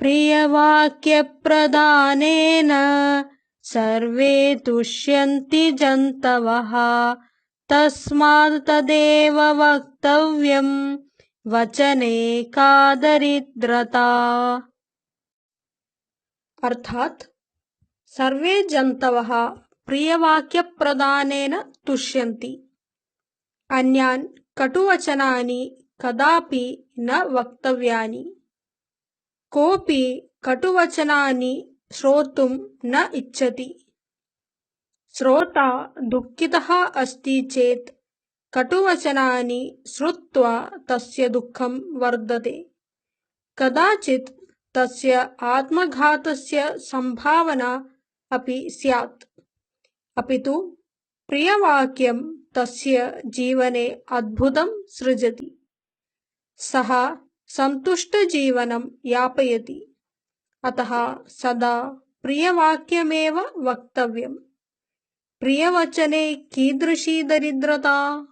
प्रियवाक्यप्रदानेन सर्वे तुष्यन्ति जन्तवः तस्मात् तदेव वक्तव्यं वचने का दरिद्रता। अर्थात सर्वे जन्तवः प्रियवाक्यप्रदानेन तुष्यन्ति। अन्यान् कटुवचनानि कदापि न वक्तव्यानि। कोऽपि कटुवचनानि श्रोतुं न इच्छति। श्रोता दुःखितः अस्ति चेत् कटुवचनानि श्रुत्वा तस्य दुःखं वर्धते। कदाचित् तस्य आत्मघातस्य संभावना अपि स्यात्। अपितु प्रियवाक्यं तस्य जीवने अद्भुतं सृजति। सः सन्तुष्टजीवनं यापयति। अतः सदा प्रियवाक्यमेव वक्तव्यम्। प्रियवचने कीदृशी दरिद्रता?